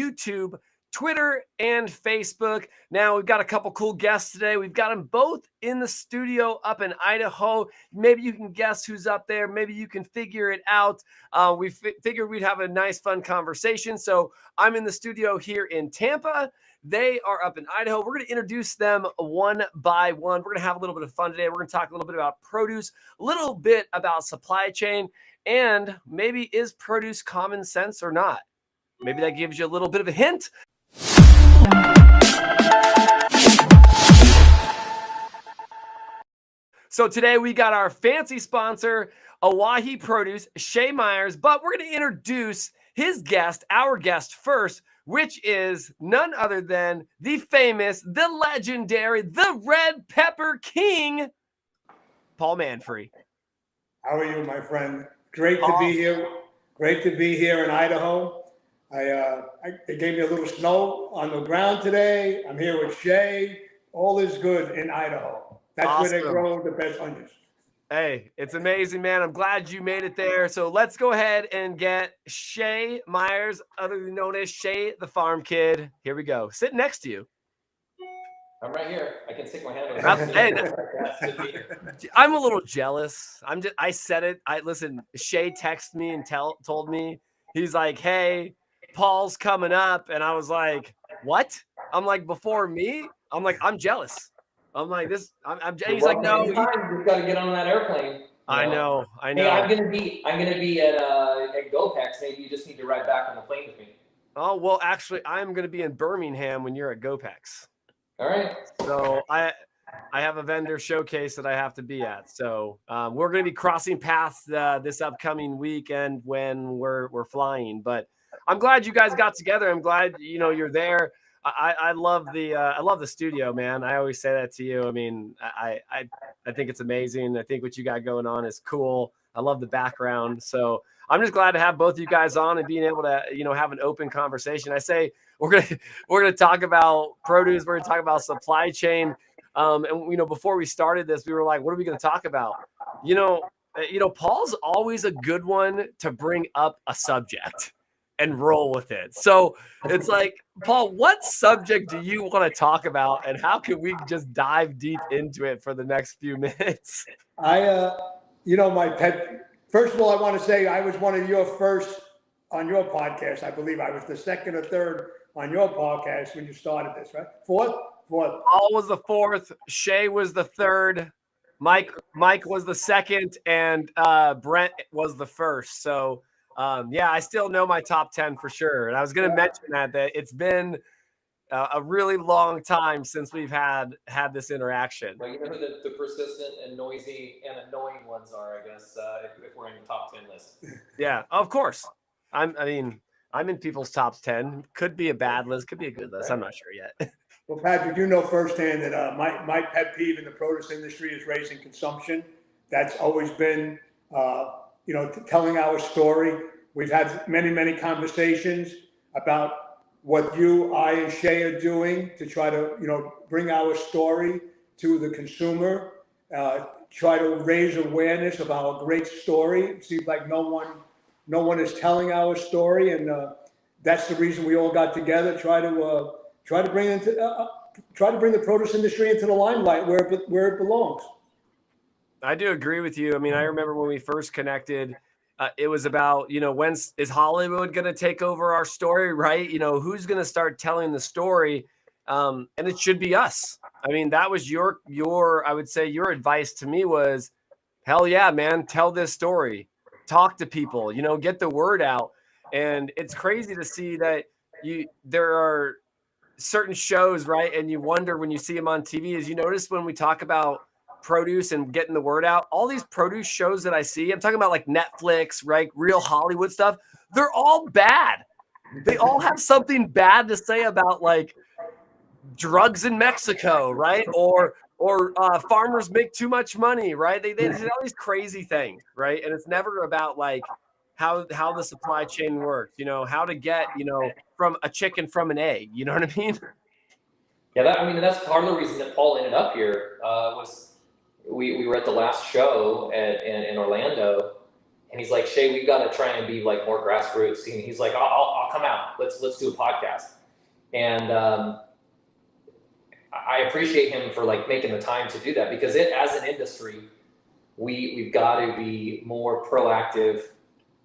YouTube, Twitter, and Facebook. Now, we've got a couple cool guests today. We've got them both in the studio up in Idaho. Maybe you can guess who's up there. Maybe you can figure it out. We figured we'd have a nice, fun conversation. So I'm in the studio here in Tampa. They are up in Idaho. We're going to introduce them one by one. We're going to have a little bit of fun today. We're going to talk a little bit about produce, a little bit about supply chain, and maybe is produce common sense or not? Maybe that gives you a little bit of a hint. So today we got our fancy sponsor, Owyhee Produce, Shay Myers, but we're going to introduce his guest, our guest first, which is none other than the famous, the legendary, the Red Pepper King, Paul Manfre. How are you, my friend? Great to be here. Great to be here in Idaho. They gave me a little snow on the ground today. I'm here with Shay. All is good in Idaho. That's awesome. Where they grow the best onions. Hey, it's amazing, man. I'm glad you made it there. So let's go ahead and get Shay Myers, otherly known as Shay the Farm Kid. Here we go. Sit next to you. I'm right here. I can stick my hand over. I'm a little jealous. I said it. Listen, Shay texted me and told me, he's like, hey, Paul's coming up. And I was like, what? I'm like, before me? I'm like, I'm jealous. I'm like, this. He's like, no. You've got to get on that airplane. I know. Hey, I'm gonna be at GoPax. Maybe you just need to ride back on the plane with me. Oh well, actually, I'm gonna be in Birmingham when you're at GoPax. All right. So I have a vendor showcase that I have to be at. So we're gonna be crossing paths this upcoming weekend when we're flying. But I'm glad you guys got together. I'm glad you're there. I love the studio, man. I always say that to you. I mean, I think it's amazing. I think what you got going on is cool. I love the background. So I'm just glad to have both of you guys on and being able to, have an open conversation. I say we're gonna talk about produce. We're gonna talk about supply chain. And before we started this, we were like, what are we gonna talk about? Paul's always a good one to bring up a subject and roll with it. So it's like, Paul, what subject do you want to talk about, and how can we just dive deep into it for the next few minutes? My pet. First of all, I want to say I was one of your first on your podcast. I believe I was the second or third on your podcast when you started this, right? Fourth. Paul was the fourth. Shay was the third. Mike was the second, and Brent was the first. So. I still know my top 10 for sure. And I was going to mention that it's been a really long time since we've had this interaction. Well, you know who the persistent and noisy and annoying ones are, I guess, if we're in the top 10 list. Yeah, of course. I'm in people's top 10. Could be a bad list, could be a good list. I'm not sure yet. Well, Patrick, you know firsthand that my pet peeve in the produce industry is raising consumption. That's always been telling our story. We've had many, many conversations about what I and Shay are doing to try to, bring our story to the consumer, try to raise awareness of our great story. It seems like no one is telling our story, and that's the reason we all got together, try to bring the produce industry into the limelight where it belongs. I do agree with you. I mean, I remember when we first connected, it was about, when is Hollywood going to take over our story, right? Who's going to start telling the story? And it should be us. I mean, that was I would say your advice to me was, hell yeah, man, tell this story, talk to people, get the word out. And it's crazy to see that there are certain shows, right? And you wonder when you see them on TV, as you notice when we talk about produce and getting the word out, all these produce shows that I see, I'm talking about like Netflix, right? Real Hollywood stuff. They're all bad. They all have something bad to say about like drugs in Mexico, right? Or farmers make too much money, right? They do all these crazy things, right? And it's never about like how the supply chain works, how to get, from a chicken from an egg, you know what I mean? Yeah, that's part of the reason that Paul ended up here was we were at the last show in Orlando, And he's like, Shay, we've got to try and be like more grassroots. And he's like, I'll come out. Let's do a podcast. And I appreciate him for like making the time to do that, because as an industry, we've got to be more proactive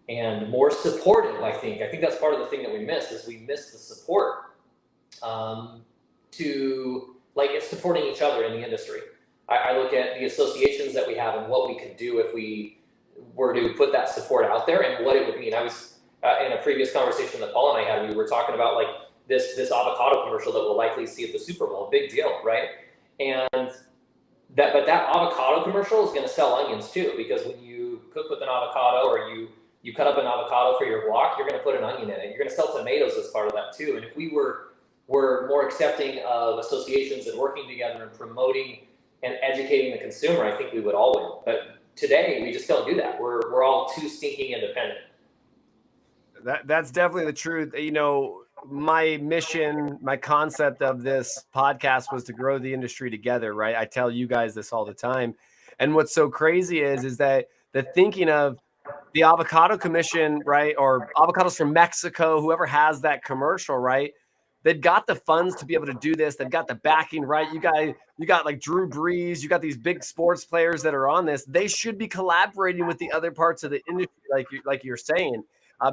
and more supportive. I think that's part of the thing that we missed the support to like it's supporting each other in the industry. I look at the associations that we have and what we could do if we were to put that support out there and what it would mean. I was in a previous conversation that Paul and I had, we were talking about like this avocado commercial that we'll likely see at the Super Bowl, big deal, right? And that avocado commercial is going to sell onions too, because when you cook with an avocado or you cut up an avocado for your guac, you're going to put an onion in it. You're going to sell tomatoes as part of that too. And if we were more accepting of associations and working together and promoting and educating the consumer, I think we would all win. But today we just don't do that. We're all too stinking independent. That's definitely the truth. You know, my mission, my concept of this podcast was to grow the industry together, right? I tell you guys this all the time. And what's so crazy is that the thinking of the avocado commission, right? Or avocados from Mexico, whoever has that commercial, right? They've got the funds to be able to do this. They've got the backing, right? You got like Drew Brees, you got these big sports players that are on this. They should be collaborating with the other parts of the industry, like you're saying,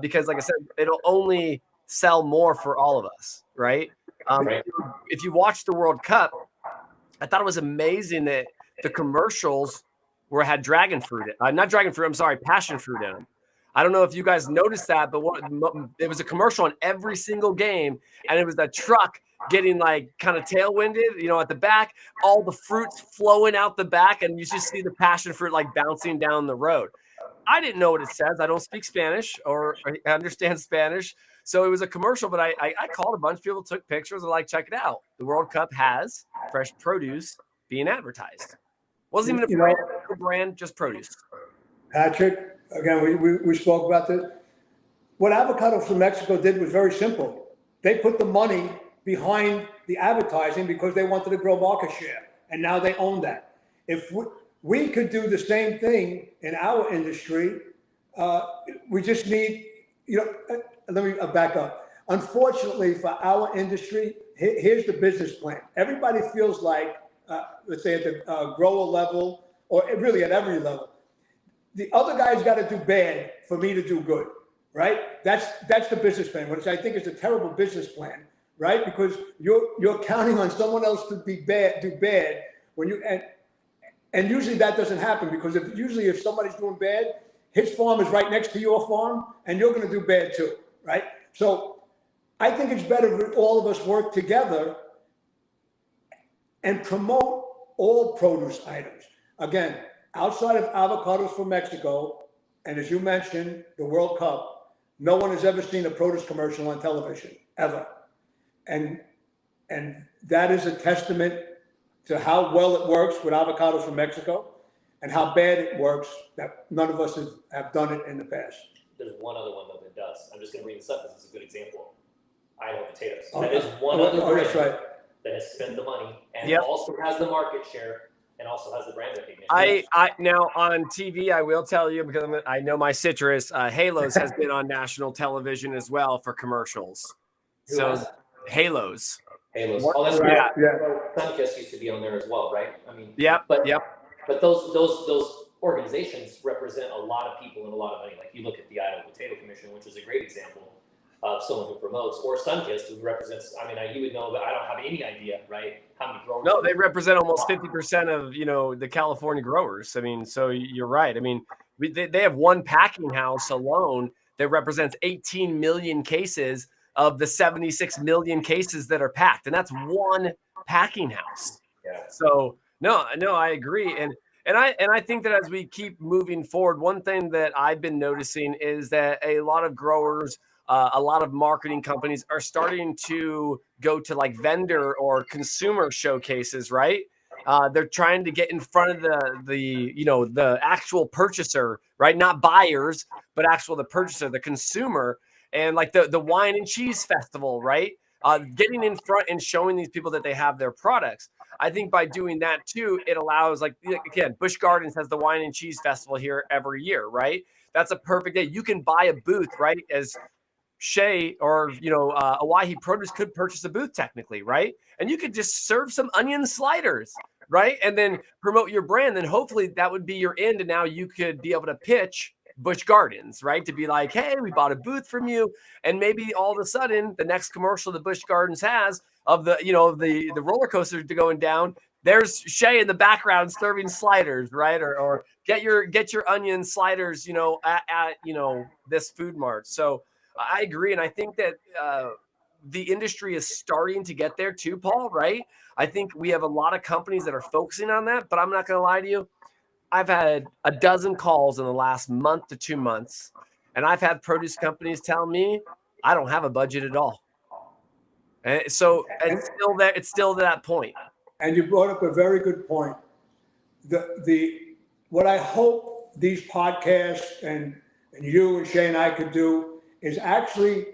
because like I said, it'll only sell more for all of us, right? Right. If you watch the World Cup, I thought it was amazing that the commercials had dragon fruit, not dragon fruit, I'm sorry, passion fruit in them. I don't know if you guys noticed that, but it was a commercial on every single game, and it was that truck getting like kind of tailwinded, at the back, all the fruits flowing out the back, and you just see the passion fruit like bouncing down the road. I didn't know what it says. I don't speak Spanish or understand Spanish. So it was a commercial, but I called a bunch of people, took pictures, and like, check it out. The World Cup has fresh produce being advertised. Wasn't even a brand, just produce. Patrick, again, we spoke about this. What Avocado from Mexico did was very simple. They put the money behind the advertising because they wanted to grow market share, and now they own that. If we could do the same thing in our industry, we just need, let me back up. Unfortunately for our industry, here's the business plan. Everybody feels like, let's say at the grower level, or really at every level, the other guy's got to do bad for me to do good, right? That's the business plan, which I think is a terrible business plan, right? Because you're counting on someone else to do bad when you and usually that doesn't happen, because if somebody's doing bad, his farm is right next to your farm, and you're going to do bad too, right? So I think it's better if all of us work together and promote all produce items. Again, outside of avocados from Mexico, and as you mentioned, the World Cup, no one has ever seen a produce commercial on television, ever. And that is a testament to how well it works with avocados from Mexico and how bad it works that none of us have done it in the past. There's one other one though that does. I'm just going to bring this up because it's a good example. Idaho potatoes. That is one other brand that has spent the money and also has the market share and also has the brand recognition. I now on TV, I will tell you, because I know my citrus, Halos has been on national television as well for commercials. Halos. Oh, that's right. Yeah. Sunkist used to be on there as well, right? I mean, But those organizations represent a lot of people and a lot of money. Like you look at the Idaho Potato Commission, which is a great example of someone who promotes, or Sunkist, who represents. I mean, you would know, but I don't have any idea, right? How many growers? No, they represent almost 50% of the California growers. I mean, so you're right. I mean, they have one packing house alone that represents 18 million cases of the 76 million cases that are packed, and that's one packing house. Yeah. So no, I agree, and I think that as we keep moving forward, one thing that I've been noticing is that a lot of growers, a lot of marketing companies are starting to go to like vendor or showcases, right? They're trying to get in front of the actual purchaser, right? Not buyers, but the purchaser, the consumer. And like the wine and cheese festival, right? Getting in front and showing these people that they have their products. I think by doing that too, it allows, like again, Busch Gardens has the wine and cheese festival here every year, right? that's a perfect day. You can buy a booth, right? As Shay or, Owyhee Produce could purchase a booth technically, right? And you could just serve some onion sliders, right? And then promote your brand. Then hopefully that would be your end. And now you could be able to pitch Busch Gardens, right? To be like, hey, we bought a booth from you. And maybe all of a sudden the next commercial that Busch Gardens has of the roller coaster going down, there's Shay in the background serving sliders, right? Or get your onion sliders, at this food mart. So I agree. And I think that the industry is starting to get there too, Paul, right? I think we have a lot of companies that are focusing on that, but I'm not going to lie to you. I've had a dozen calls in the last month to 2 months, and I've had produce companies tell me I don't have a budget at all. And so it's still there. It's still to that point. And you brought up a very good point. What I hope these podcasts and you and Shay and I could do is actually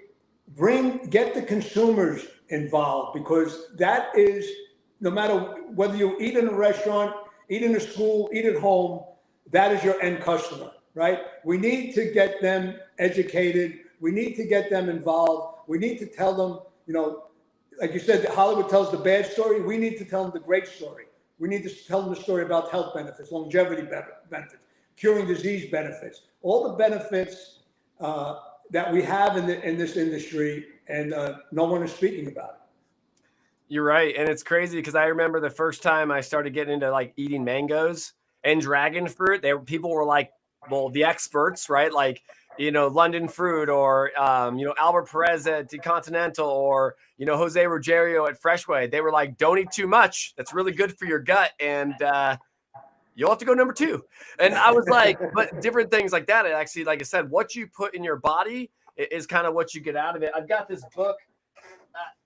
get the consumers involved, because that is, no matter whether you eat in a restaurant, eat in a school, eat at home, that is your end customer, right? We need to get them educated. We need to get them involved. We need to tell them, like you said, Hollywood tells the bad story. We need to tell them the great story. We need to tell them the story about health benefits, longevity benefits, curing disease benefits, all the benefits that we have in this industry, and no one is speaking about it. You're right. And it's crazy because I remember the first time I started getting into like eating mangoes and dragon fruit, people were like, well, the experts, right? Like, London Fruit or, Albert Perez at Continental or, Jose Ruggiero at Freshway. They were like, don't eat too much. That's really good for your gut. And you'll have to go number 2. And I was like, but different things like that. It actually, like I said, what you put in your body is kind of what you get out of it. I've got this book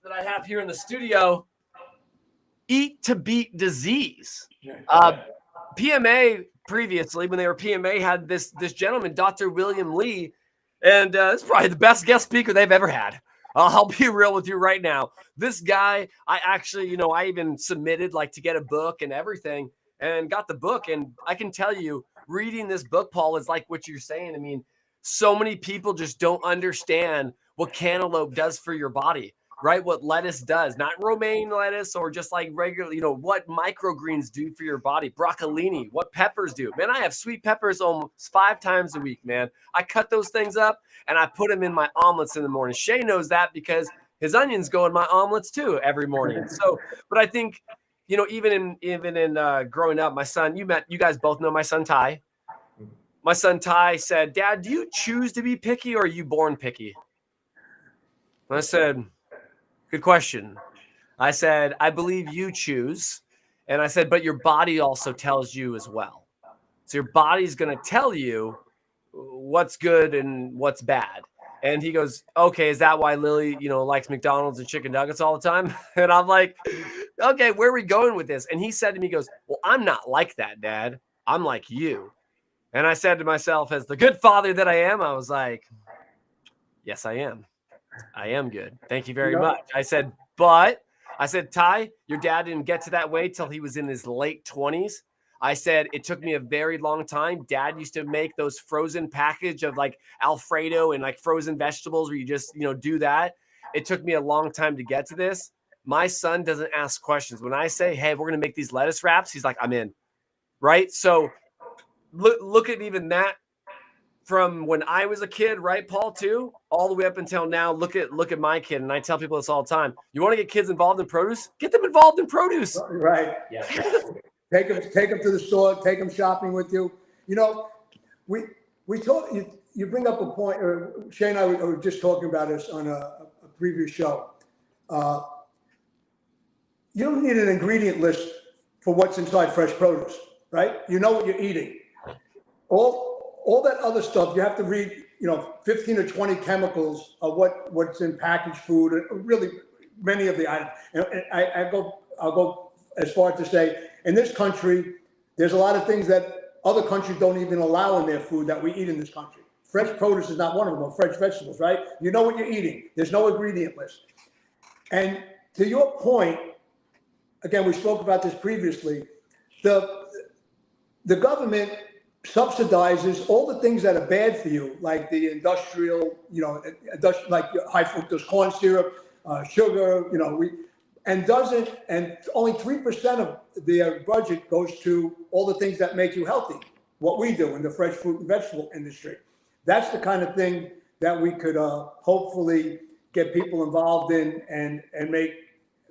that I have here in the studio, Eat to Beat Disease. PMA previously, when they were PMA, had this gentleman, Dr. William Lee, and it's probably the best guest speaker they've ever had. I'll be real with you right now. This guy, I actually, I even submitted like to get a book and everything, and got the book. And I can tell you, reading this book, Paul, is like what you're saying. I mean, so many people just don't understand what cantaloupe does for your body, right? What lettuce does, not romaine lettuce or just like regular, what microgreens do for your body, broccolini, what peppers do. Man, I have sweet peppers almost 5 times a week, man. I cut those things up and I put them in my omelets in the morning. Shay knows that because his onions go in my omelets too every morning. So, but I think, even in growing up, my son, you guys both know my son, Ty. My son, Ty, said, Dad, do you choose to be picky or are you born picky? And I said, good question. I said, I believe you choose. And I said, but your body also tells you as well. So your body's going to tell you what's good and what's bad. And he goes, okay, is that why Lily, likes McDonald's and chicken nuggets all the time? And I'm like, okay, where are we going with this? And he said to me, he goes, well, I'm not like that, Dad. I'm like you. And I said to myself, as the good father that I am, I was like, yes, I am. I am good. Thank you very much. I said, Ty, your dad didn't get to that way till he was in his late 20s. I said, it took me a very long time. Dad used to make those frozen package of like Alfredo and like frozen vegetables where you just, do that. It took me a long time to get to this. My son doesn't ask questions. When I say, hey, we're going to make these lettuce wraps, he's like, I'm in. Right. So look at even that from when I was a kid, right, Paul, too, all the way up until now. Look at my kid. And I tell people this all the time. You want to get kids involved in produce? Get them involved in produce. Right. Yeah. Take them to the store, take them shopping with you. We told you bring up a point, or Shay and I were just talking about this on a previous show. You don't need an ingredient list for what's inside fresh produce, right? You know what you're eating. All that other stuff, you have to read, 15 or 20 chemicals of what's in packaged food, really many of the items. And I'll go as far as to say, in this country, there's a lot of things that other countries don't even allow in their food that we eat in this country. Fresh produce is not one of them, or fresh vegetables, right? You know what you're eating. There's no ingredient list. And to your point, again, we spoke about this previously, the government subsidizes all the things that are bad for you, like the industrial, like high fructose corn syrup, sugar, and doesn't, and only 3% of their budget goes to all the things that make you healthy, what we do in the fresh fruit and vegetable industry. That's the kind of thing that we could hopefully get people involved in and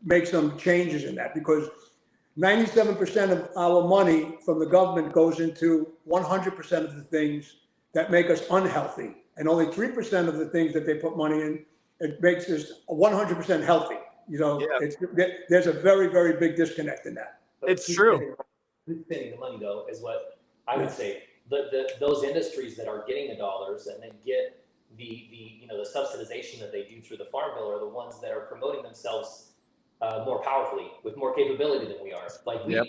make some changes in that, because 97% of our money from the government goes into 100% of the things that make us unhealthy, and only 3% of the things that they put money in, it makes us 100% healthy. There's a very, very big disconnect in that. But It's true. Who's spending the money, though, is what I would say. Those industries that are getting the dollars and then get the subsidization that they do through the Farm Bill are the ones that are promoting themselves more powerfully, with more capability than we are. Like we have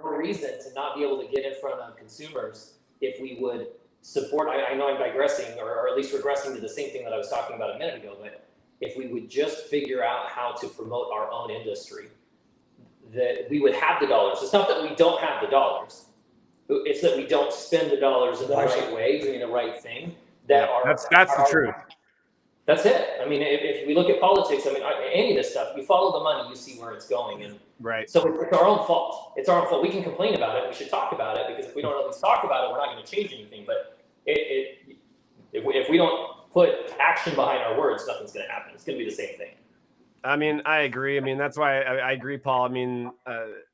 no reason to not be able to get in front of consumers if we would support. I know I'm digressing, or at least regressing to the same thing that I was talking about a minute ago, but if we would just figure out how to promote our own industry, that we would have the dollars. It's not that we don't have the dollars. It's that we don't spend the dollars in the right way, doing the right thing. That's the truth. That's it. I mean, if we look at politics, I mean, any of this stuff, you follow the money, you see where it's going. And so it's our own fault. It's our own fault. We can complain about it. We should talk about it, because if we don't at least talk about it, we're not going to change anything. But if we don't put action behind our words, nothing's going to happen. It's going to be the same thing. I mean, I agree. I mean, that's why I agree, Paul. I mean,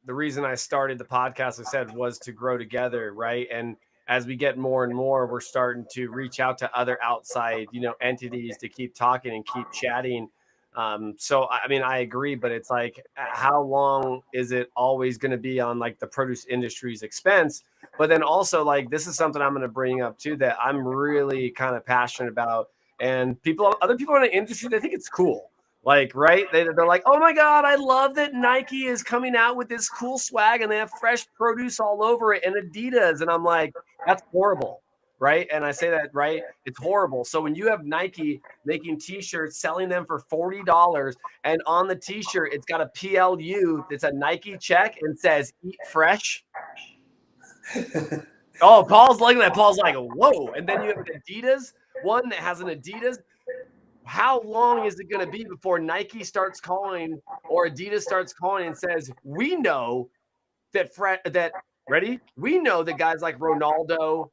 the reason I started the podcast, I said, was to grow together, right? And as we get more and more, we're starting to reach out to other outside, entities to keep talking and keep chatting. So, I mean, I agree, but it's like, how long is it always going to be on like the produce industry's expense? But then also, like, this is something I'm going to bring up too, that I'm really kind of passionate about. And other people in the industry, they think it's cool. Like, right? They're like, oh my God, I love that Nike is coming out with this cool swag and they have fresh produce all over it, and Adidas. And I'm like, that's horrible, right? And I say that, right? It's horrible. So when you have Nike making t-shirts, selling them for $40, and on the t-shirt, it's got a PLU that's a Nike check and says, eat fresh. Oh, Paul's looking at that. Paul's like, whoa. And then you have an Adidas one that has an Adidas. How long is it going to be before Nike starts calling or Adidas starts calling and says, we know that we know that guys like Ronaldo,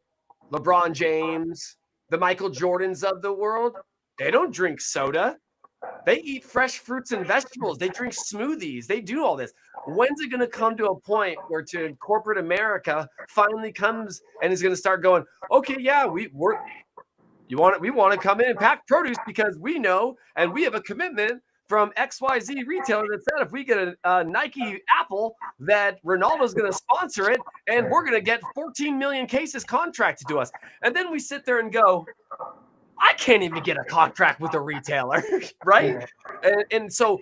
LeBron James, the Michael Jordans of the world, they don't drink soda. They eat fresh fruits and vegetables. They drink smoothies. They do all this. When's it going to come to a point where corporate America finally comes and is going to start going, okay, yeah, we want to come in and pack produce because we know, and we have a commitment from XYZ retailer that said if we get a Nike Apple that Ronaldo's going to sponsor it, and we're going to get 14 million cases contracted to us. And then we sit there and go, I can't even get a contract with a retailer, right? And so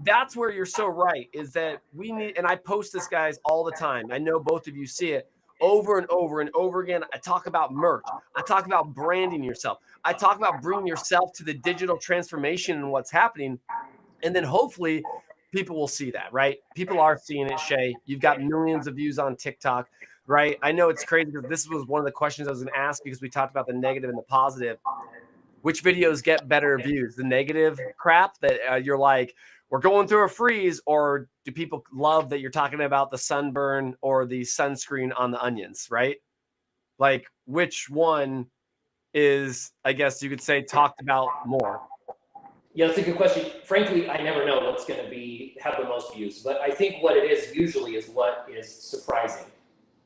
that's where you're so right, is that we need, and I post this, guys, all the time. I know both of you see it over and over and over again. I talk about merch. I talk about branding yourself. I talk about bringing yourself to the digital transformation and what's happening. And then hopefully people will see that, right? People are seeing it, Shay. You've got millions of views on TikTok, right? I know it's crazy because this was one of the questions I was going to ask, because we talked about the negative and the positive. Which videos get better views? The negative crap that you're like, we're going through a freeze, or do people love that you're talking about the sunburn or the sunscreen on the onions, right? Like, which one is, I guess you could say, talked about more? Yeah, that's a good question. Frankly, I never know what's going to have the most views, but I think what it is usually is what is surprising,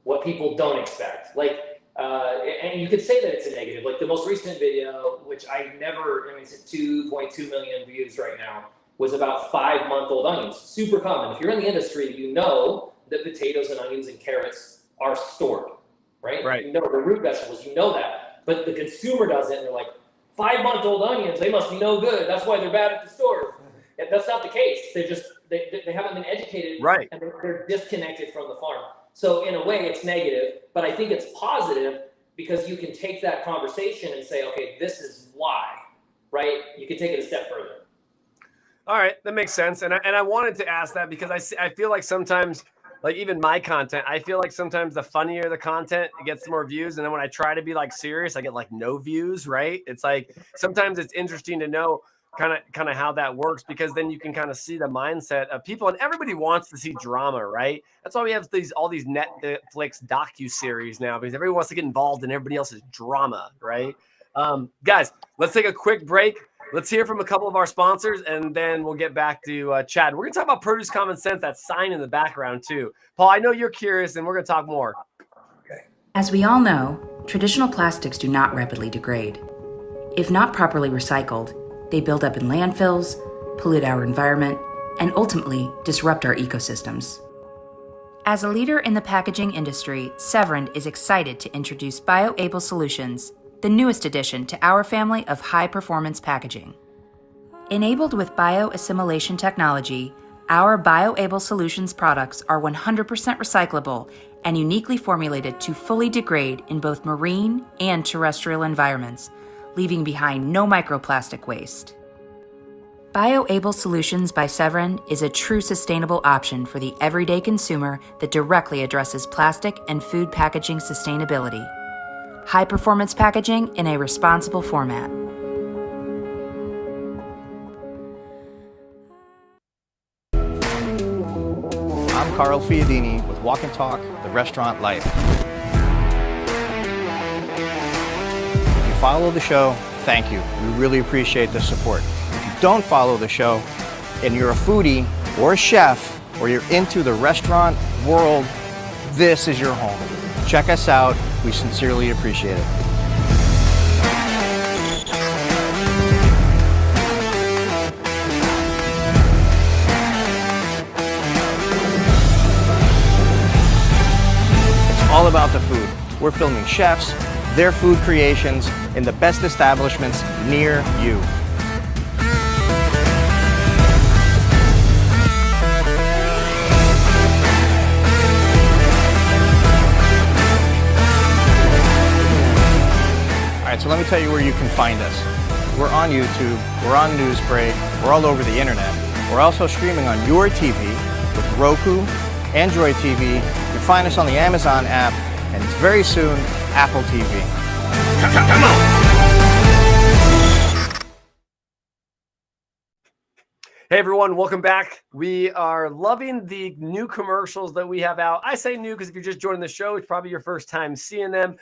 what people don't expect. Like, and you could say that it's a negative. Like the most recent video, which it's at 2.2 million views right now, was about 5-month-old onions. Super common. If you're in the industry, you know that potatoes and onions and carrots are stored, right? Right. You know the root vegetables, you know that. But the consumer doesn't, and they're like, 5-month-old onions, they must be no good. That's why they're bad at the store. And that's not the case. They haven't been educated, right? And they're disconnected from the farm. So in a way, it's negative, but I think it's positive because you can take that conversation and say, okay, this is why, right? You can take it a step further. All right, that makes sense. And I wanted to ask that because I feel like sometimes like even my content, I feel like sometimes the funnier the content, it gets more views. And then when I try to be like serious, I get like no views, right? It's like sometimes it's interesting to know kind of how that works, because then you can kind of see the mindset of people, and everybody wants to see drama, right? That's why we have all these Netflix docu-series now, because everybody wants to get involved in everybody else's drama, right? Guys, let's take a quick break. Let's hear from a couple of our sponsors, and then we'll get back to Chad. We're going to talk about Produce Common Sense, that sign in the background, too. Paul, I know you're curious, and we're going to talk more. Okay. As we all know, traditional plastics do not rapidly degrade. If not properly recycled, they build up in landfills, pollute our environment, and ultimately disrupt our ecosystems. As a leader in the packaging industry, Severin is excited to introduce Bioable Solutions, the newest addition to our family of high-performance packaging. Enabled with bioassimilation technology, our Bioable Solutions products are 100% recyclable and uniquely formulated to fully degrade in both marine and terrestrial environments, leaving behind no microplastic waste. Bioable Solutions by Severin is a true sustainable option for the everyday consumer that directly addresses plastic and food packaging sustainability. High-performance packaging in a responsible format. I'm Carl Fiadini with Walk and Talk, The Restaurant Life. If you follow the show, thank you. We really appreciate the support. If you don't follow the show and you're a foodie or a chef or you're into the restaurant world, this is your home. Check us out. We sincerely appreciate it. All about the food. We're filming chefs, their food creations, in the best establishments near you. All right, so let me tell you where you can find us. We're on YouTube, we're on Newsbreak, we're all over the internet. We're also streaming on your TV with Roku, Android TV. You can find us on the Amazon app, and very soon, Apple TV. Come on! Hey everyone, welcome back. We are loving the new commercials that we have out. I say new because if you're just joining the show, it's probably your first time seeing them.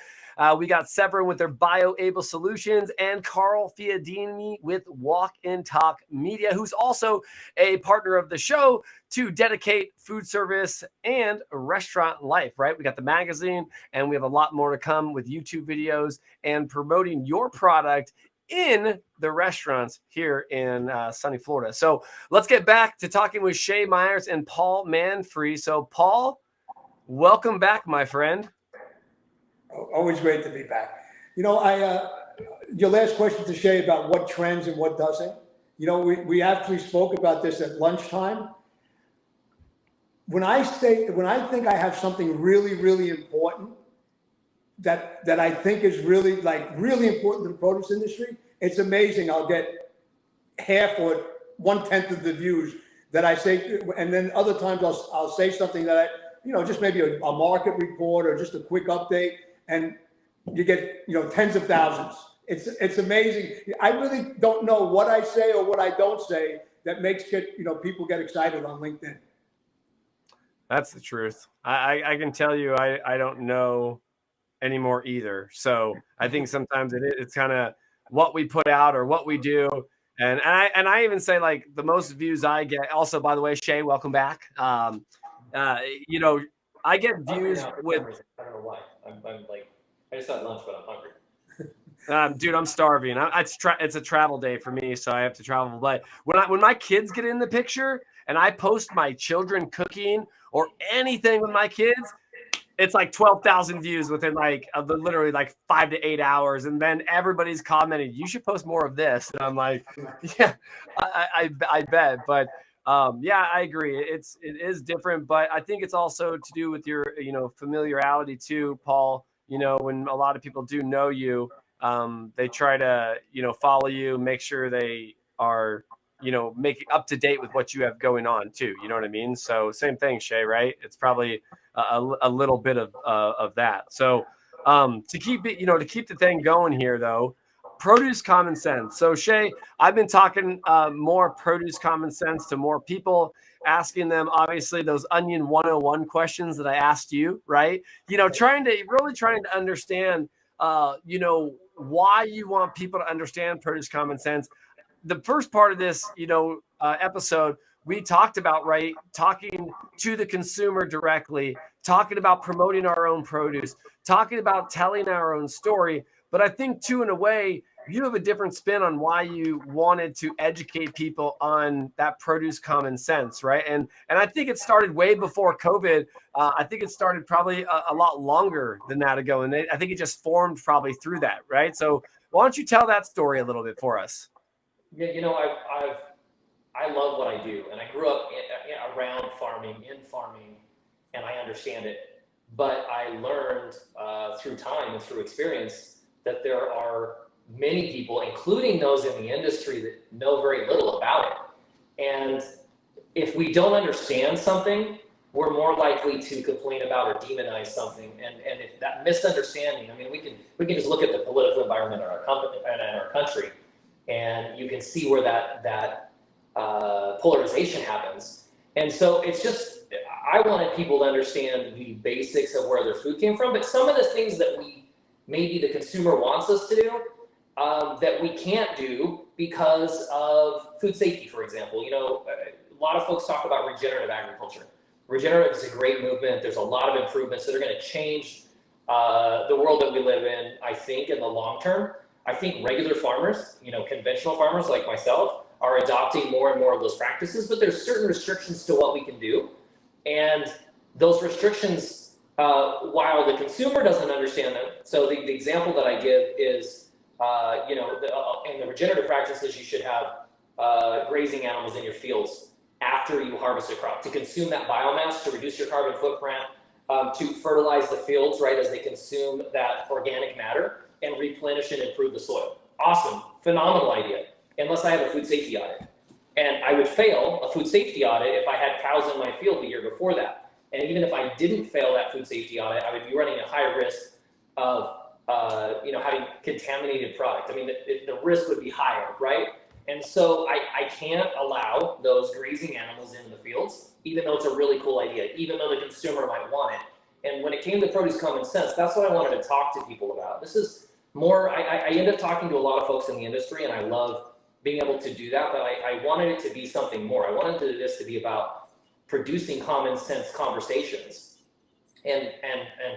We got Severin with their Bioable Solutions and Carl Fiadini with Walk and Talk Media, who's also a partner of the show to dedicate food service and restaurant life, right? We got the magazine, and we have a lot more to come with YouTube videos and promoting your product in the restaurants here in sunny Florida. So let's get back to talking with Shay Myers and Paul Manfre. So Paul, welcome back, my friend. Always great to be back. You know, your last question to Shay about what trends and what doesn't. You know, we actually spoke about this at lunchtime. When I think I have something really, really important that I think is really important to the produce industry, it's amazing. I'll get half or 1/10 of the views that I say, and then other times I'll say something that just maybe a market report or just a quick update, and you get tens of thousands. It's amazing. I really don't know what I say or what I don't say that makes people get excited on LinkedIn. That's the truth. I can tell you I don't know anymore either. So I think sometimes it's kind of what we put out or what we do. And I even say, like, the most views I get, also, by the way, Shay, welcome back. I get views with, I don't know why. I'm like, I just had lunch, but I'm hungry. Dude, I'm starving. It's a travel day for me, so I have to travel. But when my kids get in the picture and I post my children cooking or anything with my kids, it's like 12,000 views within literally 5 to 8 hours. And then everybody's commenting, you should post more of this. And I'm like, yeah, I bet. But yeah, I agree. It is different, but I think it's also to do with your, familiarity too, Paul. When a lot of people do know you, they try to, follow you, make sure they are, make it up to date with what you have going on too. You know what I mean? So same thing, Shay, right? It's probably a little bit of that. So to keep it, to keep the thing going here though, produce common sense. So Shay, I've been talking more produce common sense to more people, asking them obviously those onion 101 questions that I asked you, right? Trying to understand, why you want people to understand produce common sense. The first part of this, episode, we talked about, right, talking to the consumer directly, talking about promoting our own produce, talking about telling our own story. But I think too, in a way, you have a different spin on why you wanted to educate people on that produce common sense, right? And I think it started way before COVID. I think it started probably a lot longer than that ago, and I think it just formed probably through that, right? So why don't you tell that story a little bit for us? Yeah, I love what I do, and I grew up around farming, in farming, and I understand it. But I learned through time and through experience that there are many people, including those in the industry, that know very little about it. And if we don't understand something, we're more likely to complain about or demonize something. And if that misunderstanding, I mean, we can just look at the political environment in our company and in our country, and you can see where that polarization happens. And so it's just, I wanted people to understand the basics of where their food came from, but some of the things that maybe the consumer wants us to do, that we can't do because of food safety, for example. A lot of folks talk about regenerative agriculture. Regenerative is a great movement. There's a lot of improvements that are going to change the world that we live in, I think, in the long term. I think regular farmers, conventional farmers like myself, are adopting more and more of those practices, but there's certain restrictions to what we can do. And those restrictions, while the consumer doesn't understand them, so the example that I give is, in the regenerative practices, you should have grazing animals in your fields after you harvest a crop to consume that biomass, to reduce your carbon footprint, to fertilize the fields, right, as they consume that organic matter and replenish and improve the soil. Awesome, phenomenal idea, unless I have a food safety audit. And I would fail a food safety audit if I had cows in my field the year before that. And even if I didn't fail that food safety audit, I would be running a high risk of having contaminated product. I mean, the risk would be higher, right? And so I can't allow those grazing animals in the fields, even though it's a really cool idea, even though the consumer might want it. And when it came to produce common sense, that's what I wanted to talk to people about. This is more, I end up talking to a lot of folks in the industry, and I love being able to do that, but I wanted it to be something more. I wanted this to be about producing common sense conversations and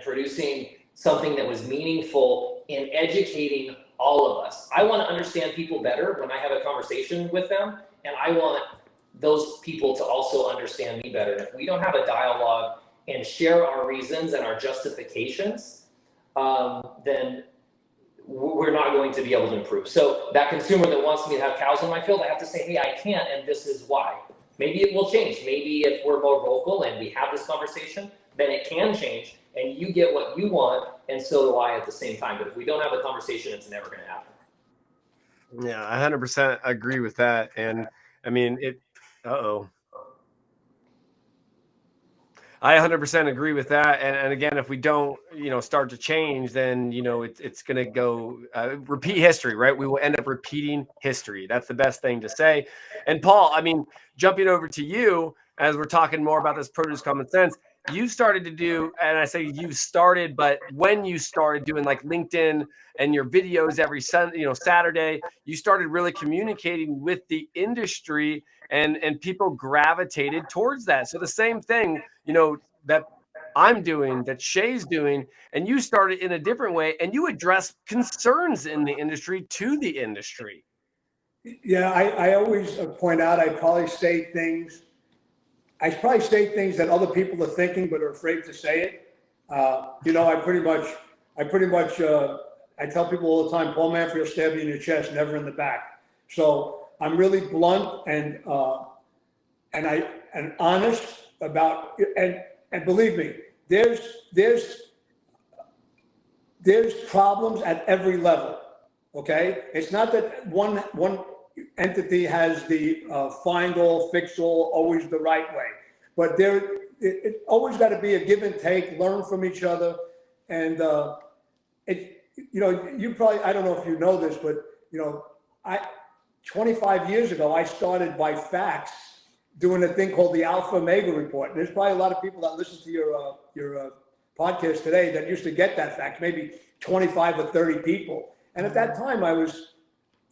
producing something that was meaningful in educating all of us. I want to understand people better when I have a conversation with them, and I want those people to also understand me better. And if we don't have a dialogue and share our reasons and our justifications, then we're not going to be able to improve. So that consumer that wants me to have cows in my field, I have to say, hey, I can't, and this is why. Maybe it will change. Maybe if we're more vocal and we have this conversation, then it can change, and you get what you want, and so do I at the same time. But if we don't have a conversation, it's never going to happen. Yeah, I 100% agree with that. And I mean, I 100% agree with that. And again, if we don't, start to change, then, it's going to go repeat history, right? We will end up repeating history. That's the best thing to say. And Paul, I mean, jumping over to you, as we're talking more about this produce common sense, you started to do, and I say you started, but when you started doing like LinkedIn and your videos every Saturday, you started really communicating with the industry, and people gravitated towards that. So the same thing, that I'm doing, that Shay's doing, and you started in a different way, and you address concerns in the industry to the industry. Yeah, I always point out, I probably say things that other people are thinking but are afraid to say it. I pretty much I tell people all the time, Paul Manfre will stab you in your chest, never in the back. So I'm really blunt and honest about, and believe me, there's problems at every level. Okay, it's not that one entity has the find all, fix all, always the right way. But it always got to be a give and take, learn from each other. And you probably, I don't know if you know this, but 25 years ago, I started by fax doing a thing called the Alpha Omega Report. And there's probably a lot of people that listen to your podcast today that used to get that fax, maybe 25 or 30 people. And at that time, I was,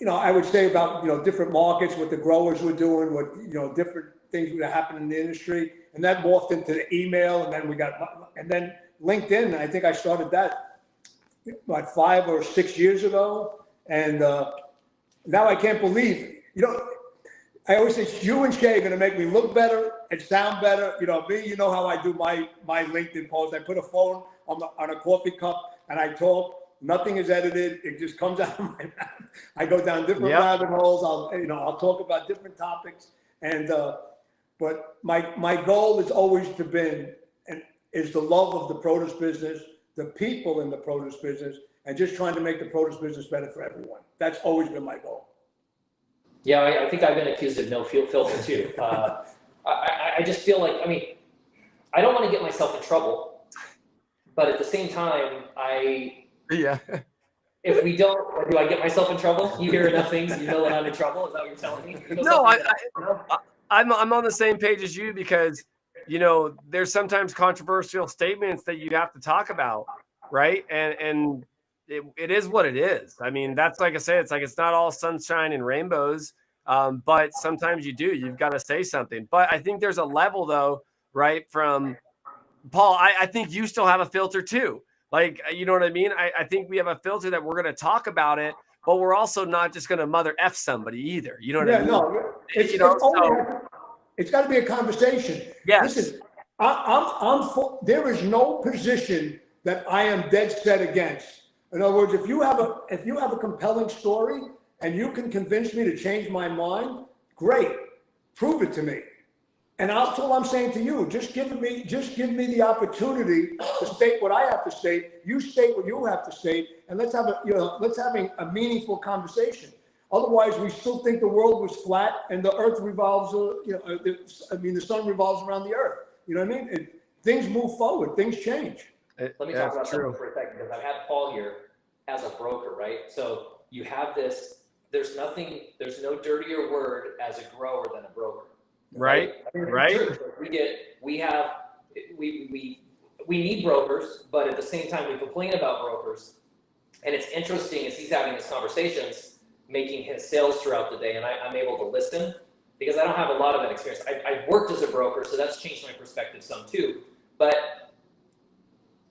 I would say about, different markets, what the growers were doing, what, different things that happened in the industry. And that morphed into the email. And then LinkedIn, I think I started that about 5 or 6 years ago. And now I can't believe, I always say you and Shay are going to make me look better and sound better. Me, you know how I do my LinkedIn post. I put a phone on a coffee cup and I talk. Nothing is edited. It just comes out of my mouth. I go down different rabbit holes. I'll talk about different topics. And but my goal has always been is the love of the produce business, the people in the produce business, and just trying to make the produce business better for everyone. That's always been my goal. Yeah, I think I've been accused of no filter too. I just feel like, I don't want to get myself in trouble, but at the same time, if we don't, do I get myself in trouble? You hear enough things, you know that I'm in trouble. Is that what you're telling me? No, I'm on the same page as you because, there's sometimes controversial statements that you have to talk about, right? And it is what it is. That's like I say, it's not all sunshine and rainbows, but sometimes you've got to say something. But I think there's a level though, right? From Paul, I think you still have a filter too. Like, you know what I mean? I think we have a filter that we're going to talk about it, but we're also not just going to mother F somebody either. You know what I mean? No, it's got to be a conversation. Yes. Listen, there is no position that I am dead set against. In other words, if you have a compelling story and you can convince me to change my mind, great, prove it to me. And that's all I'm saying to you. Just give me the opportunity to state what I have to state. You state what you have to state, and let's have a meaningful conversation. Otherwise, we still think the world was flat and the earth revolves. The sun revolves around the earth. You know what I mean? Things move forward. Things change. Let me talk about something for a second, because I've had Paul here as a broker, right? So you have this, there's no dirtier word as a grower than a broker. Right. We need brokers, but at the same time we complain about brokers. And it's interesting as he's having his conversations, making his sales throughout the day, and I'm able to listen because I don't have a lot of that experience. I've worked as a broker, so that's changed my perspective some too. But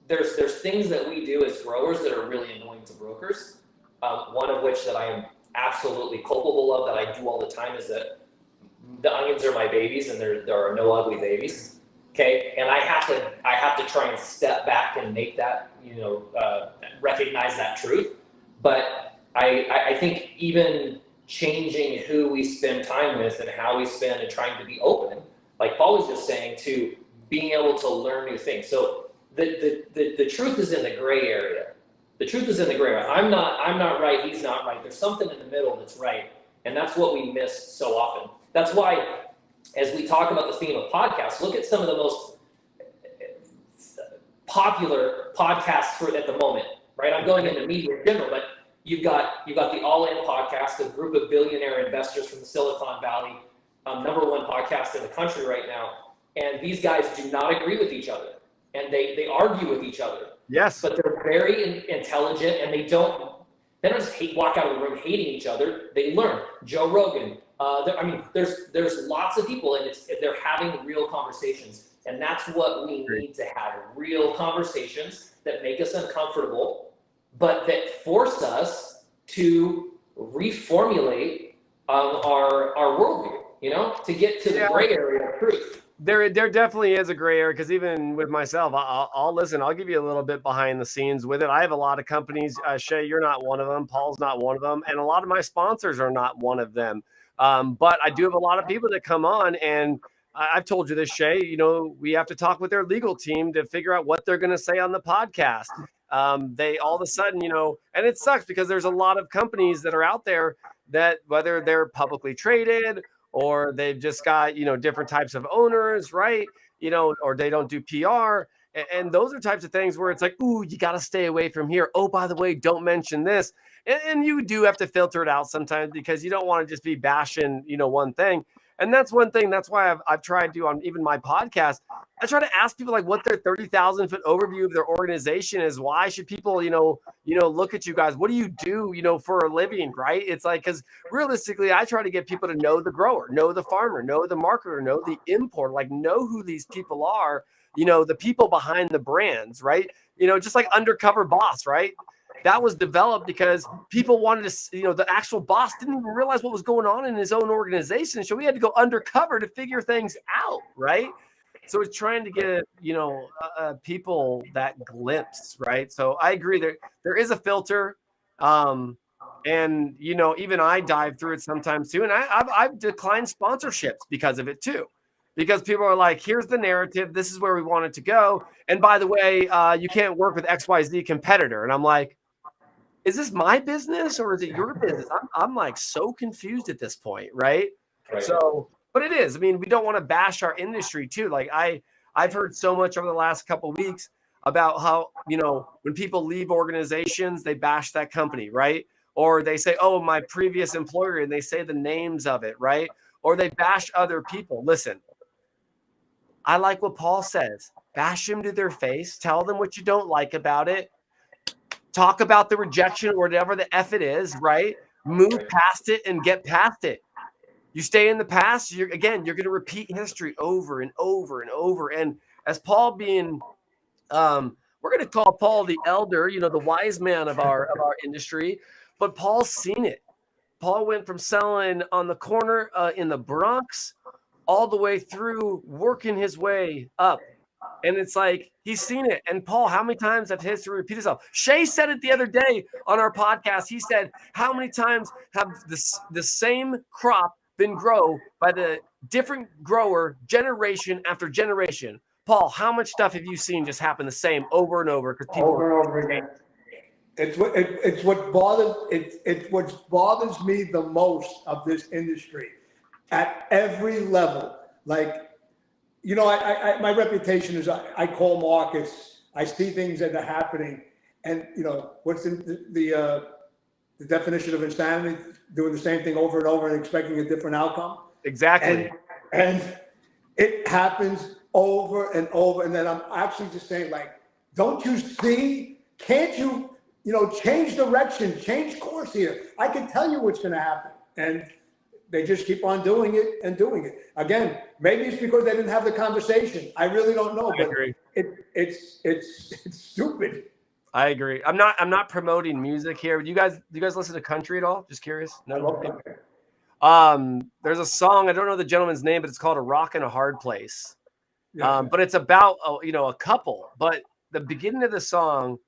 there's things that we do as growers that are really annoying to brokers. One of which that I am absolutely culpable of, that I do all the time, is that the onions are my babies, and there are no ugly babies. Okay, and I have to try and step back and make that, recognize that truth. But I think even changing who we spend time with and how we spend, and trying to be open, like Paul was just saying, to being able to learn new things. So the truth is in the gray area. The truth is in the gray area. I'm not right. He's not right. There's something in the middle that's right, and that's what we miss so often. That's why, as we talk about the theme of podcasts, look at some of the most popular podcasts at the moment, right? I'm going into media in general, but you've got the All In podcast, a group of billionaire investors from the Silicon Valley, #1 podcast in the country right now. And these guys do not agree with each other, and they argue with each other. Yes. But they're very intelligent, and they don't just walk out of the room hating each other. They learn. Joe Rogan. There's lots of people, and they're having real conversations, and that's what we need to have: real conversations that make us uncomfortable, but that force us to reformulate our worldview. To get to the gray area of truth. There definitely is a gray area, because even with myself, I'll listen. I'll give you a little bit behind the scenes with it. I have a lot of companies. Shay, you're not one of them. Paul's not one of them, and a lot of my sponsors are not one of them. But I do have a lot of people that come on, and I've told you this, Shay, we have to talk with their legal team to figure out what they're going to say on the podcast. They all of a sudden, and it sucks because there's a lot of companies that are out there that whether they're publicly traded or they've just got, different types of owners, right? Or they don't do PR. And those are types of things where it's like, ooh, you got to stay away from here. Oh, by the way, don't mention this. And you do have to filter it out sometimes because you don't want to just be bashing, one thing. And that's one thing. That's why I've tried to, on even my podcast, I try to ask people like what their 30,000 foot overview of their organization is. Why should people, look at you guys? What do you do, for a living, right? It's like, because realistically, I try to get people to know the grower, know the farmer, know the marketer, know the importer, like know who these people are, the people behind the brands, right? Just like Undercover Boss, right? That was developed because people wanted to, the actual boss didn't even realize what was going on in his own organization. So we had to go undercover to figure things out, right? So it's trying to get, people that glimpse, right? So I agree there is a filter. And, even I dive through it sometimes too. And I've declined sponsorships because of it too. Because people are like, here's the narrative. This is where we want it to go. And by the way, you can't work with XYZ competitor. And I'm like, is this my business or is it your business? I'm like so confused at this point, right? So, but it is. I mean, we don't want to bash our industry too. Like I've heard so much over the last couple of weeks about how, when people leave organizations, they bash that company, right? Or they say, oh, my previous employer, and they say the names of it, right? Or they bash other people. Listen, I like what Paul says. Bash them to their face. Tell them what you don't like about it. Talk about the rejection or whatever the F it is, right? Move past it and get past it. You stay in the past, you're going to repeat history over and over and over. And as Paul being, we're going to call Paul the elder, the wise man of our industry, but Paul's seen it. Paul went from selling on the corner in the Bronx all the way through working his way up. And it's like, he's seen it. And Paul, how many times have history repeat itself? Shay said it the other day on our podcast. He said, how many times have the same crop been grown by the different grower generation after generation? Paul, how much stuff have you seen just happen the same over and over? Because people over and over again. It's what bothers me the most of this industry at every level. Like, my reputation is I call markets. I see things that are happening, and what's the definition of insanity? Doing the same thing over and over and expecting a different outcome. Exactly. And it happens over and over. And then I'm actually just saying, like, don't you see? Can't you, change direction, change course here? I can tell you what's going to happen, and they just keep on doing it and doing it. Again, maybe it's because they didn't have the conversation. I really don't know. I agree. It's stupid. I agree. I'm not promoting music here. Do you guys listen to country at all? Just curious. No. I love country. There's a song, I don't know the gentleman's name, but it's called A Rock in a Hard Place. Yeah. But it's about a couple. But the beginning of the song,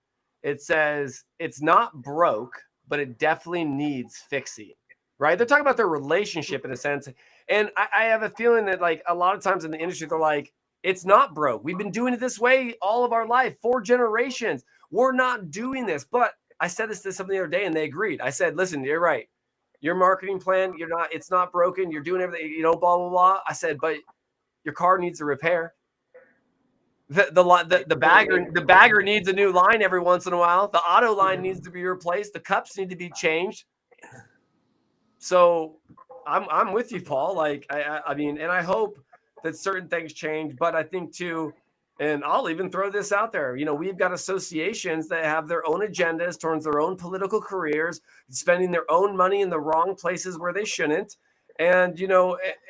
it says it's not broke, but it definitely needs fixing. Right? They're talking about their relationship in a sense. And I have a feeling that like a lot of times in the industry, they're like, it's not broke. We've been doing it this way all of our life, 4 generations. We're not doing this. But I said this to somebody the other day and they agreed. I said, listen, you're right. Your marketing plan, it's not broken. You're doing everything, blah, blah, blah. I said, but your car needs a repair. The bagger needs a new line every once in a while. The auto line needs to be replaced. The cups need to be changed. So I'm with you, Paul. Like, I mean, and I hope that certain things change, but I think too, and I'll even throw this out there, we've got associations that have their own agendas towards their own political careers, spending their own money in the wrong places where they shouldn't. And,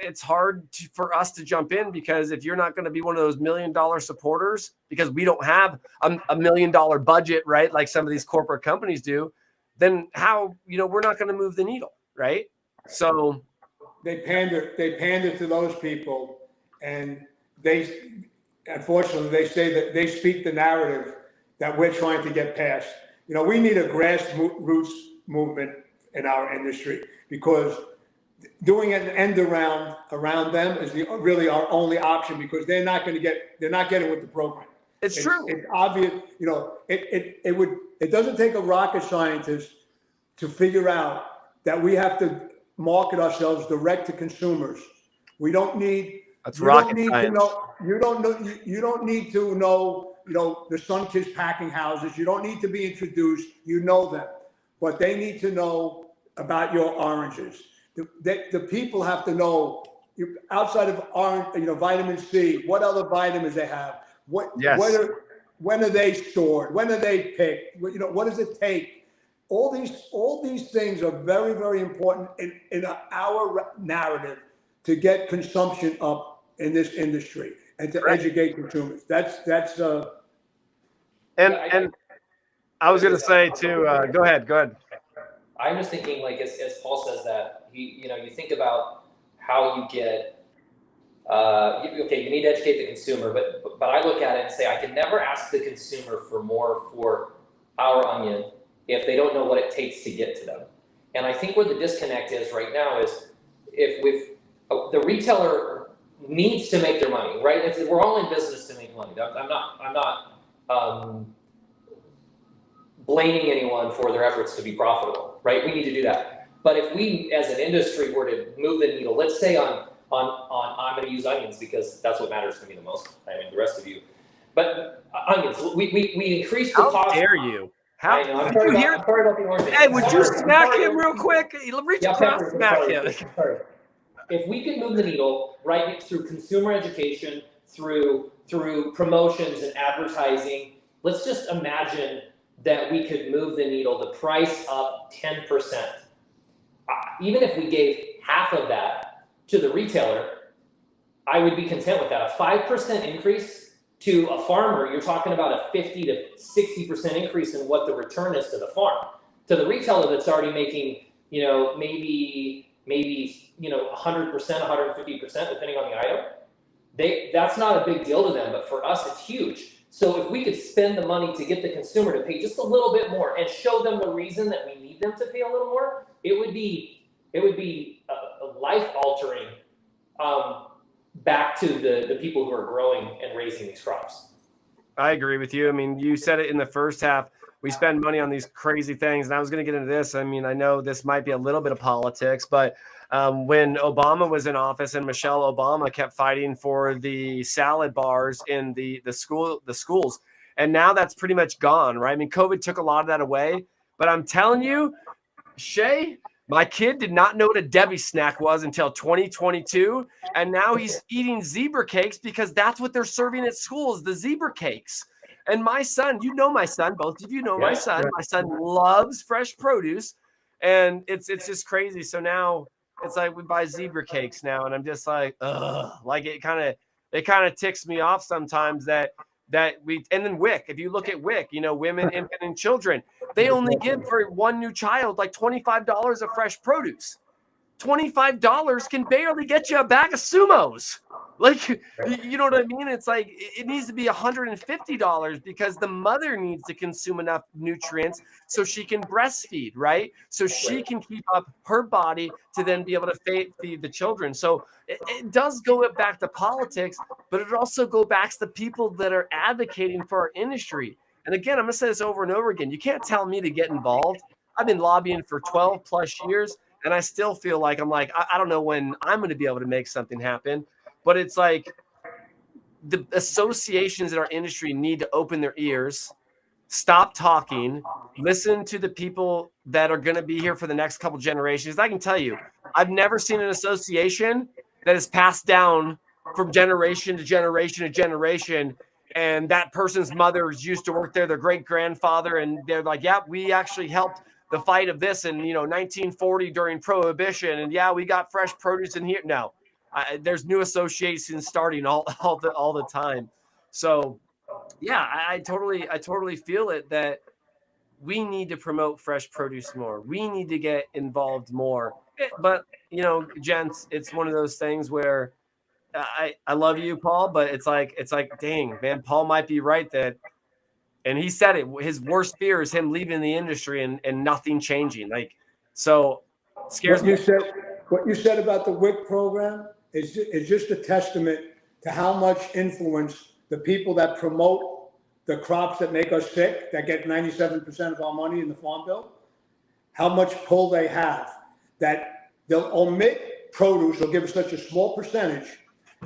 it's hard for us to jump in because if you're not going to be one of those $1 million supporters, because we don't have a $1 million budget, right? Like some of these corporate companies do, then how, we're not going to move the needle. Right. So they pander to those people, and unfortunately they say that they speak the narrative that we're trying to get past. We need a grassroots movement in our industry because doing an end around them is really our only option because they're not getting with the program. It's true. It's obvious. It doesn't take a rocket scientist to figure out that we have to market ourselves direct to consumers. We don't need. That's You rocket don't need science. to know. You don't know. You don't need to know. The Sunkist packing houses. You don't need to be introduced. You know them, but they need to know about your oranges. The people have to know outside of orange, vitamin C. What other vitamins they have? Yes. When are they stored? When are they picked? What does it take? All these things are very, very important in our narrative to get consumption up in this industry and to educate consumers. And I was going to say too. Go ahead. I'm just thinking, like as Paul says that you think about how you get. You need to educate the consumer, but I look at it and say I can never ask the consumer for more for our onion if they don't know what it takes to get to them. And I think where the disconnect is right now is if the retailer needs to make their money, right? We're all in business to make money. I'm not blaming anyone for their efforts to be profitable, right? We need to do that. But if we, as an industry, were to move the needle, let's say on I'm going to use onions because that's what matters to me the most. I mean, the rest of you, but onions, we increase the cost. How dare you? I know. I'm sorry about the orange. Hey, would you smack him real quick? Reach across, smack him. If we could move the needle, right, through consumer education, through promotions and advertising, let's just imagine that we could move the needle, the price up 10%. Even if we gave half of that to the retailer, I would be content with that. A 5% increase to a farmer, you're talking about a 50 to 60% increase in what the return is to the farm. To the retailer that's already making, maybe 100%, 150%, depending on the item. That's not a big deal to them, but for us, it's huge. So if we could spend the money to get the consumer to pay just a little bit more and show them the reason that we need them to pay a little more, it would be a life-altering back to the people who are growing and raising these crops. I agree with you. I mean, you said it in the first half. We spend money on these crazy things, and I was going to get into this. I mean, I know this might be a little bit of politics, but when Obama was in office and Michelle Obama kept fighting for the salad bars in the schools, and now that's pretty much gone, right? I mean, COVID took a lot of that away, but I'm telling you, Shay, my kid did not know what a Debbie snack was until 2022, and now he's eating zebra cakes because that's what they're serving at schools, the zebra cakes. And my son, my son, both of you know my son. My son loves fresh produce, and it's just crazy. So now it's like we buy zebra cakes now, and I'm just like, ugh. Like it kind of ticks me off sometimes that we. And then WIC, if you look at WIC, women, infant, and children, they only give for one new child like $25 of fresh produce. $25 can barely get you a bag of Sumos. Like, you know what I mean? It's like it needs to be $150 because the mother needs to consume enough nutrients so she can breastfeed, right? So she can keep up her body to then be able to feed the children. So it does go back to politics, but it also goes back to the people that are advocating for our industry. And again, I'm going to say this over and over again. You can't tell me to get involved. I've been lobbying for 12 plus years, and I still feel like I don't know when I'm going to be able to make something happen. But it's like the associations in our industry need to open their ears, stop talking, listen to the people that are going to be here for the next couple generations. I can tell you, I've never seen an association that is passed down from generation to generation to generation. And that person's mother used to work there, their great grandfather, and they're like, yeah, we actually helped the fight of this in 1940 during Prohibition, and yeah, we got fresh produce in here. No, there's new associations starting all the time. So yeah, I totally feel it that we need to promote fresh produce more. We need to get involved more. But gents, it's one of those things where I love you, Paul, but it's like, dang, man, Paul might be right that, and he said it, his worst fear is him leaving the industry and nothing changing. Like, so it scares me. What you said about the WIC program is just a testament to how much influence the people that promote the crops that make us sick, that get 97% of our money in the Farm Bill, how much pull they have. that they'll omit produce, they'll give us such a small percentage,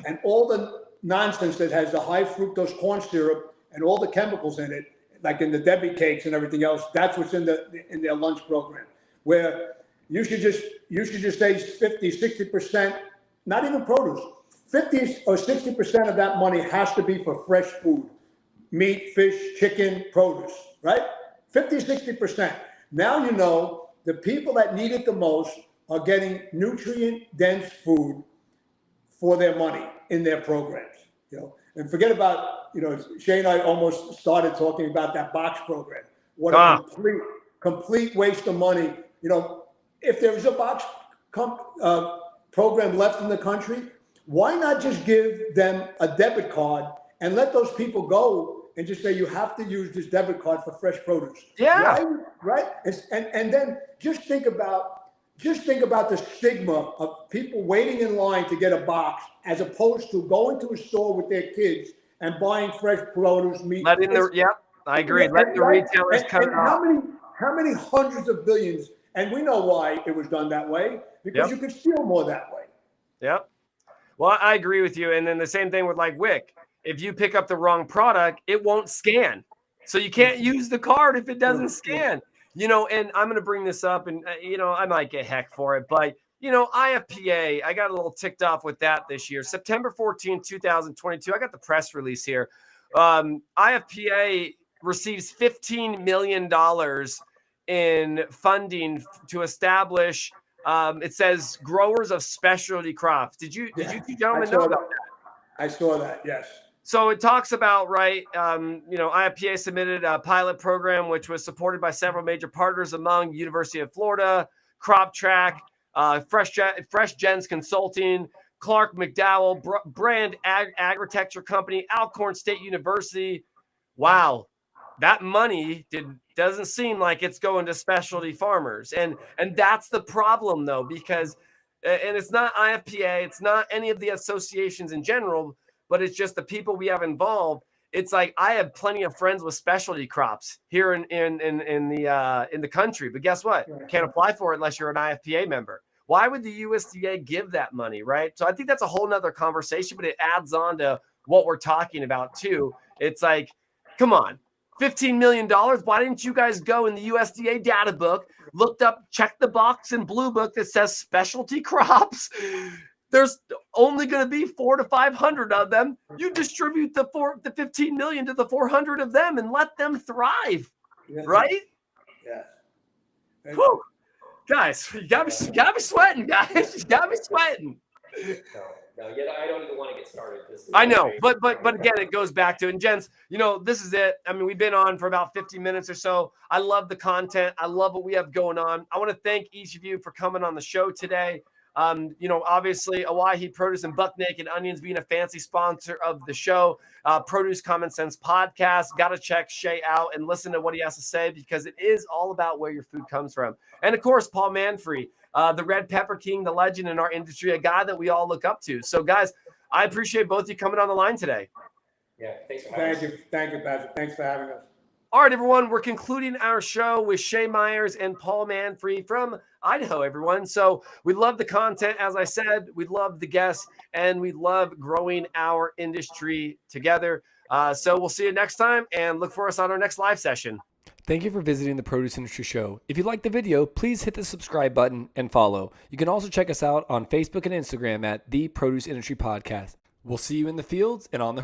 and all the nonsense that has the high fructose corn syrup and all the chemicals in it, like in the Debbie cakes and everything else, that's what's in their lunch program. Where you should just say 50, 60%, not even produce, 50 or 60% of that money has to be for fresh food, meat, fish, chicken, produce, right? 50, 60%. Now you know the people that need it the most are getting nutrient-dense food for their money in their programs, and forget about, Shay and I almost started talking about that box program. What a complete waste of money. If there was a box program left in the country, why not just give them a debit card and let those people go and just say, you have to use this debit card for fresh produce? Yeah. Right? And then just think about the stigma of people waiting in line to get a box as opposed to going to a store with their kids and buying fresh produce, meat. I agree. Let the retailers cut it off. How many hundreds of billions, and we know why it was done that way, because you could steal more that way. Yep. Well, I agree with you. And then the same thing with like WIC. If you pick up the wrong product, it won't scan. So you can't use the card if it doesn't scan. And I'm going to bring this up, and, I might get heck for it, but, IFPA, I got a little ticked off with that this year. September 14, 2022, I got the press release here. IFPA receives $15 million in funding to establish, it says, growers of specialty crops. Did you two gentlemen know about that? I saw that, yes. So it talks about, IFPA submitted a pilot program, which was supported by several major partners among University of Florida, Crop Track, Fresh Gens Consulting, Clark McDowell, Brand Agritecture Company, Alcorn State University. Wow. That money doesn't seem like it's going to specialty farmers. And that's the problem, though, because, and it's not IFPA, it's not any of the associations in general, but it's just the people we have involved. It's like I have plenty of friends with specialty crops here in the country, but guess what? You can't apply for it unless you're an IFPA member. Why would the USDA give that money, right? So I think that's a whole nother conversation, but it adds on to what we're talking about too. It's like, come on, $15 million. Why didn't you guys go in the USDA data book, looked up, checked the box in Blue Book that says specialty crops? There's only going to be 400 to 500 of them. You distribute the 15 million to the 400 of them and let them thrive, right? Yeah. Whew. Guys, you got me sweating, guys. You got me sweating. No, yet I don't even want to get started. I know, but again, it goes back to, and gents, this is it. I mean, we've been on for about 50 minutes or so. I love the content. I love what we have going on. I want to thank each of you for coming on the show today. Obviously, Owyhee Produce and Buck Naked Onions being a fancy sponsor of the show. Produce Common Sense podcast. Got to check Shay out and listen to what he has to say, because it is all about where your food comes from. And of course, Paul Manfre, the Red Pepper King, the legend in our industry, a guy that we all look up to. So, guys, I appreciate both of you coming on the line today. Yeah, thanks for having us. Thank you, Patrick. Thanks for having us. All right, everyone, we're concluding our show with Shay Myers and Paul Manfre from Idaho, everyone. So we love the content, as I said, we love the guests, and we love growing our industry together. So we'll see you next time, and look for us on our next live session. Thank you for visiting the Produce Industry Show. If you liked the video, please hit the subscribe button and follow. You can also check us out on Facebook and Instagram at The Produce Industry Podcast. We'll see you in the fields and on the horizon.